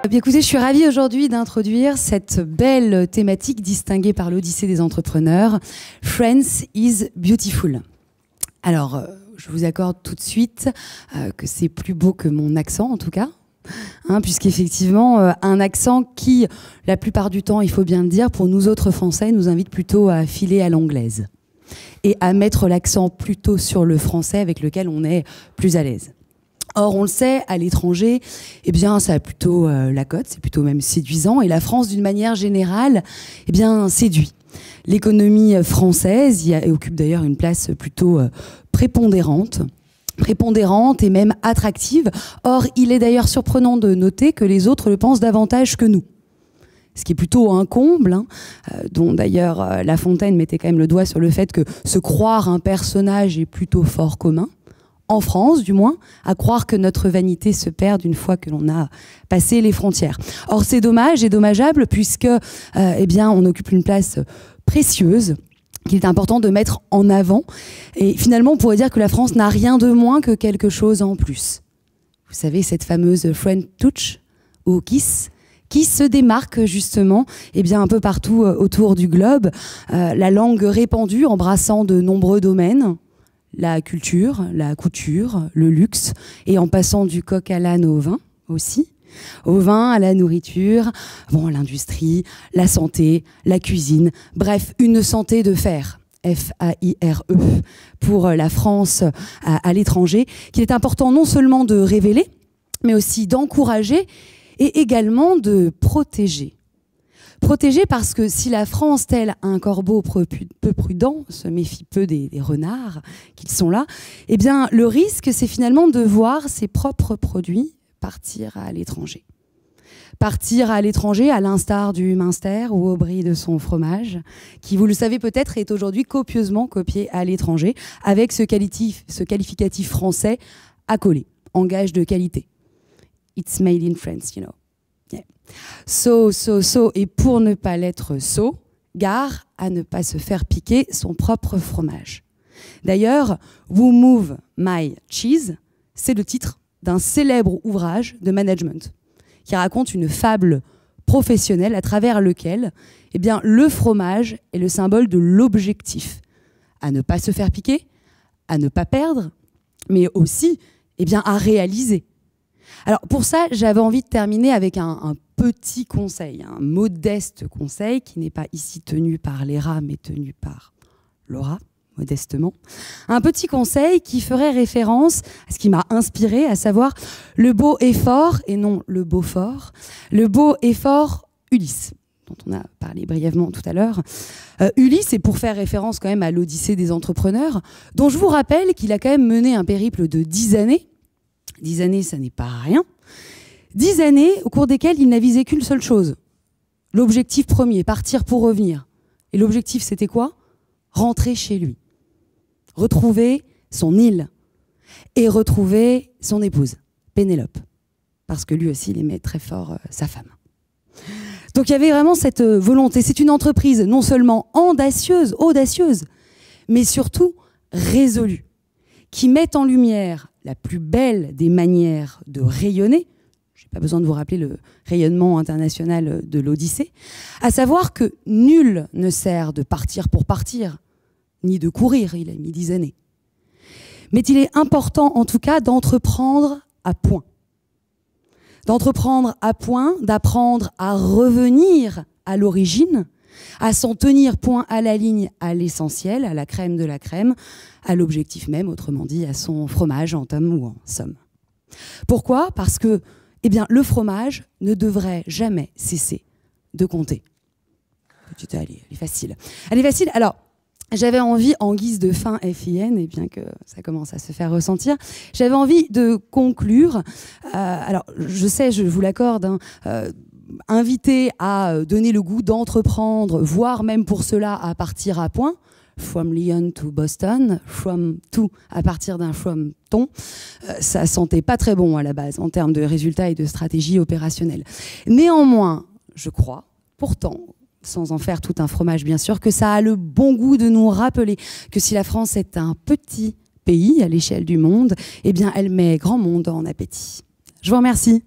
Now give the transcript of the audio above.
Bien, écoutez, je suis ravie aujourd'hui d'introduire cette belle thématique distinguée par l'Odyssée des entrepreneurs, France is Beautiful. Alors, je vous accorde tout de suite que c'est plus beau que mon accent, en tout cas. Puisqu'effectivement, un accent qui, la plupart du temps, il faut bien le dire, pour nous autres Français, nous invite plutôt à filer à l'anglaise et à mettre l'accent plutôt sur le français avec lequel on est plus à l'aise. Or, on le sait, à l'étranger, eh bien, ça a plutôt la cote, c'est plutôt même séduisant, et la France, d'une manière générale, eh bien, séduit. L'économie française y occupe d'ailleurs une place plutôt prépondérante et même attractive. Or, il est d'ailleurs surprenant de noter que les autres le pensent davantage que nous. Ce qui est plutôt un comble, dont d'ailleurs La Fontaine mettait quand même le doigt sur le fait que se croire un personnage est plutôt fort commun. En France, du moins, à croire que notre vanité se perd une fois que l'on a passé les frontières. Or, c'est dommage et dommageable puisque, eh bien, on occupe une place précieuse qu'il est important de mettre en avant. Et finalement, on pourrait dire que la France n'a rien de moins que quelque chose en plus. Vous savez, cette fameuse French touch ou kiss qui se démarque justement eh bien, un peu partout autour du globe. La langue répandue, embrassant de nombreux domaines. La culture, la couture, le luxe, et en passant du coq à l'âne au vin aussi. Au vin, à la nourriture, bon, l'industrie, la santé, la cuisine, bref, une santé de fer, F-A-I-R-E, pour la France à l'étranger, qu'il est important non seulement de révéler, mais aussi d'encourager et également de protéger. Protéger parce que si la France, tel un corbeau peu prudent, se méfie peu des renards qui sont là, eh bien, le risque, c'est finalement de voir ses propres produits partir à l'étranger. Partir à l'étranger, à l'instar du Munster ou au brie de son fromage, qui, vous le savez peut-être, est aujourd'hui copieusement copié à l'étranger, avec ce qualificatif français accolé, en gage de qualité. It's made in France, you know. Yeah. So, et pour ne pas l'être gare à ne pas se faire piquer son propre fromage. D'ailleurs, Who Move My Cheese, c'est le titre d'un célèbre ouvrage de management qui raconte une fable professionnelle à travers lequel eh bien, le fromage est le symbole de l'objectif. À ne pas se faire piquer, à ne pas perdre, mais aussi eh bien, à réaliser. Alors pour ça, j'avais envie de terminer avec un petit conseil, un modeste conseil qui n'est pas ici tenu par Léra, mais tenu par Laura, modestement. Un petit conseil qui ferait référence à ce qui m'a inspiré, à savoir le beau et fort, et non le beau fort, le beau et fort Ulysse, dont on a parlé brièvement tout à l'heure. Ulysse, c'est pour faire référence quand même à l'Odyssée des entrepreneurs, dont je vous rappelle qu'il a quand même mené un périple de 10 années. 10 années, ça n'est pas rien. 10 années au cours desquelles il n'a visé qu'une seule chose. L'objectif premier, partir pour revenir. Et l'objectif, c'était quoi? Rentrer chez lui. Retrouver son île. Et retrouver son épouse, Pénélope. Parce que lui aussi, il aimait très fort sa femme. Donc il y avait vraiment cette volonté. C'est une entreprise non seulement audacieuse, mais surtout résolue, qui met en lumière la plus belle des manières de rayonner. Je n'ai pas besoin de vous rappeler le rayonnement international de l'Odyssée, à savoir que nul ne sert de partir pour partir, ni de courir, il a mis 10 années. Mais il est important en tout cas d'entreprendre à point. D'entreprendre à point, d'apprendre à revenir à l'origine, à s'en tenir point à la ligne, à l'essentiel, à la crème de la crème, à l'objectif même, autrement dit, à son fromage en tome ou en somme. Pourquoi? Parce que eh bien, le fromage ne devrait jamais cesser de compter. Elle est facile. Elle est facile. Alors, j'avais envie, en guise de fin FIN, et bien que ça commence à se faire ressentir, j'avais envie de conclure. Alors, je sais, je vous l'accorde, invité à donner le goût d'entreprendre, voire même pour cela à partir à point, from Lyon to Boston, from to à partir d'un from ton, ça sentait pas très bon à la base en termes de résultats et de stratégie opérationnelle. Néanmoins, je crois, pourtant, sans en faire tout un fromage bien sûr, que ça a le bon goût de nous rappeler que si la France est un petit pays à l'échelle du monde, eh bien elle met grand monde en appétit. Je vous remercie.